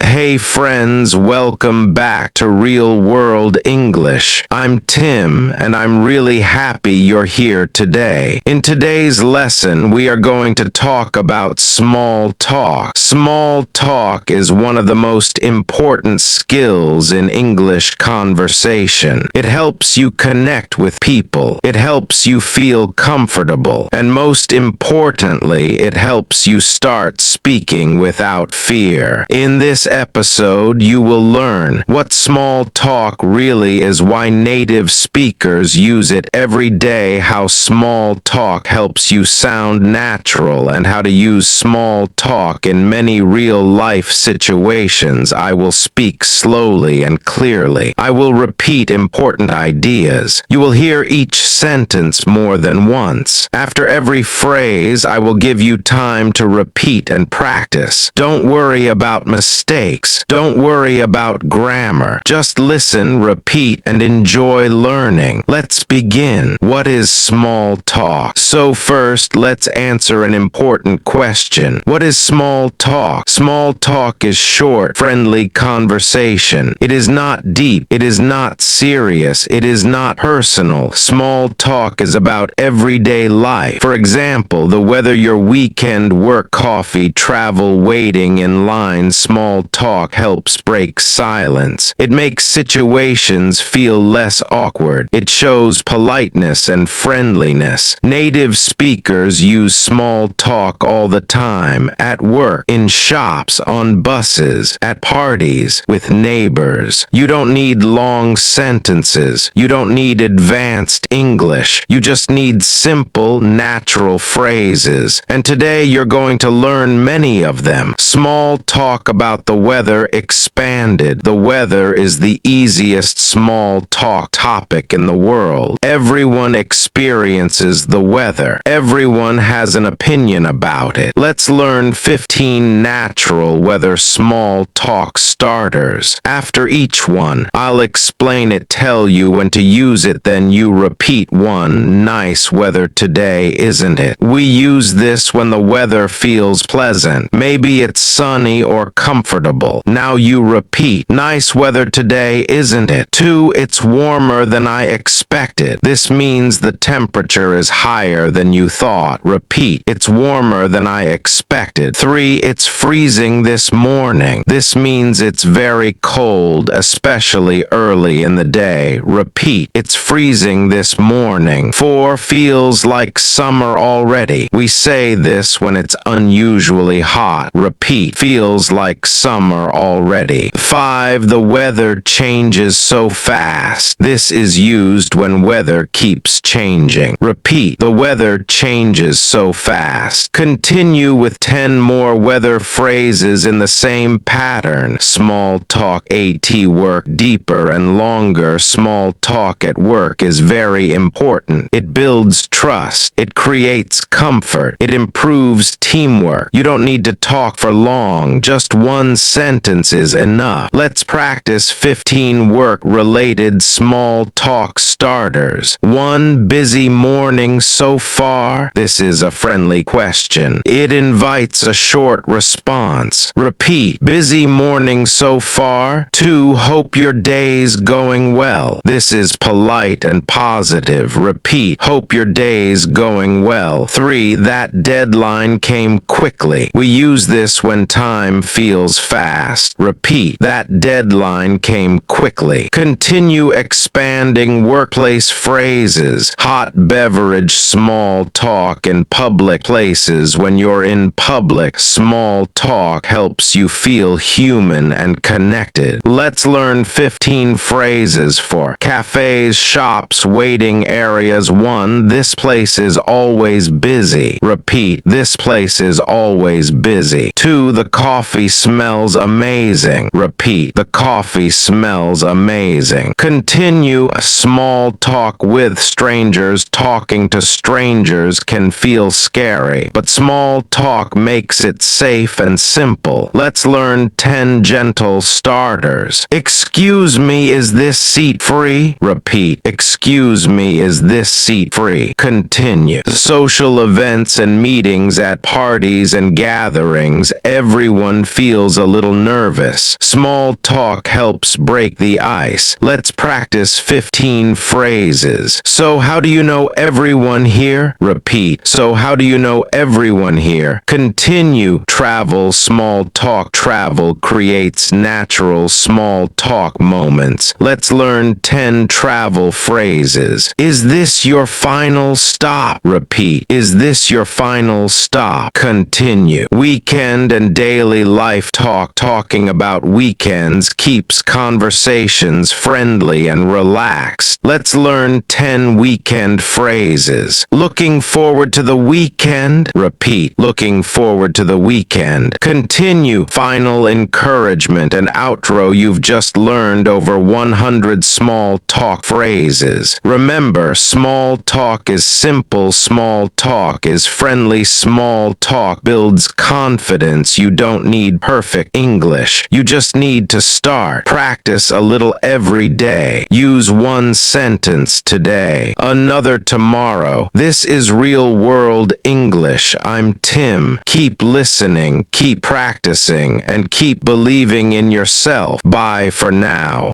Hey friends, welcome back to Real World English. I'm Tim, and I'm really happy you're here today. In today's lesson, we are going to talk about small talk. Small talk is one of the most important skills in English conversation. It helps you connect with people. It helps you feel comfortable. And most importantly, it helps you start speaking without fear. In this episode, you will learn what small talk really is, why native speakers use it every day, how small talk helps you sound natural, and how to use small talk in many real-life situations. I will speak slowly and clearly. I will repeat important ideas. You will hear each sentence more than once. After every phrase, I will give you time to repeat and practice. Don't worry about mistakes. Don't worry about grammar. Just listen, repeat, and enjoy learning. Let's begin. What is small talk? So first, let's answer an important question. What is small talk? Small talk is short, friendly conversation. It is not deep. It is not serious. It is not personal. Small talk is about everyday life. For example, the weather, your weekend, work, coffee, travel, waiting in line. Small talk helps break silence. It makes situations feel less awkward. It shows politeness and friendliness. Native speakers use small talk all the time, at work, in shops, on buses, at parties, with neighbors. You don't need long sentences. You don't need advanced English. You just need simple, natural phrases. And today you're going to learn many of them. Small talk about the weather expanded. The weather is the easiest small talk topic in the world. Everyone experiences the weather. Everyone has an opinion about it. Let's learn 15 natural weather small talk starters. After each one, I'll explain it, tell you when to use it, then you repeat one. Nice weather today, isn't it? We use this when the weather feels pleasant. Maybe it's sunny or comfortable. Now you repeat. Nice weather today, isn't it? 2. It's warmer than I expected. This means the temperature is higher than you thought. Repeat. It's warmer than I expected. 3. It's freezing this morning. This means it's very cold, especially early in the day. Repeat. It's freezing this morning. 4. Feels like summer already. We say this when it's unusually hot. Repeat. Feels like summer already. 5. The weather changes so fast. This is used when weather keeps changing. Repeat. The weather changes so fast. Continue with 10 more weather phrases in the same pattern. Small talk at work, deeper and longer. Small talk at work is very important. It builds trust. It creates comfort. It improves teamwork. You don't need to talk for long. Just one sentence is enough. Let's practice 15 work-related small talk starters. 1. Busy morning so far? This is a friendly question. It invites a short response. Repeat. Busy morning so far? 2. Hope your day's going well. This is polite and positive. Repeat. Hope your day's going well. 3. That deadline came quickly. We use this when time feels fast. Repeat. That deadline came quickly. Continue expanding workplace phrases. Hot beverage small talk in public places. When you're in public, small talk helps you feel human and connected. Let's learn 15 phrases for cafes, shops, waiting areas. 1. This place is always busy. Repeat. This place is always busy. 2. The coffee smells amazing. Repeat. The coffee smells amazing. Continue a small talk with strangers. Talking to strangers can feel scary, but small talk makes it safe and simple. Let's learn 10 gentle starters. Excuse me, is this seat free? Repeat. Excuse me, is this seat free? Continue. Social events and meetings at parties and gatherings, everyone feels a little nervous. Small talk helps break the ice. Let's practice 15 phrases. So how do you know everyone here? Repeat. So how do you know everyone here? Continue. Travel, small talk. Travel creates natural small talk moments. Let's learn 10 travel phrases. Is this your final stop? Repeat. Is this your final stop? Continue. Weekend and daily life talk. Talking about weekends keeps conversations friendly and relaxed. Let's learn 10 weekend phrases. Looking forward to the weekend? Repeat. Looking forward to the weekend. Continue. Final encouragement and outro. You've just learned over 100 small talk phrases. Remember, small talk is simple. Small talk is friendly. Small talk builds confidence. You don't need perfect English. You just need to start. Practice a little every day. Use one sentence today, another tomorrow. This is Real World English. I'm Tim. Keep listening, keep practicing, and keep believing in yourself. Bye for now.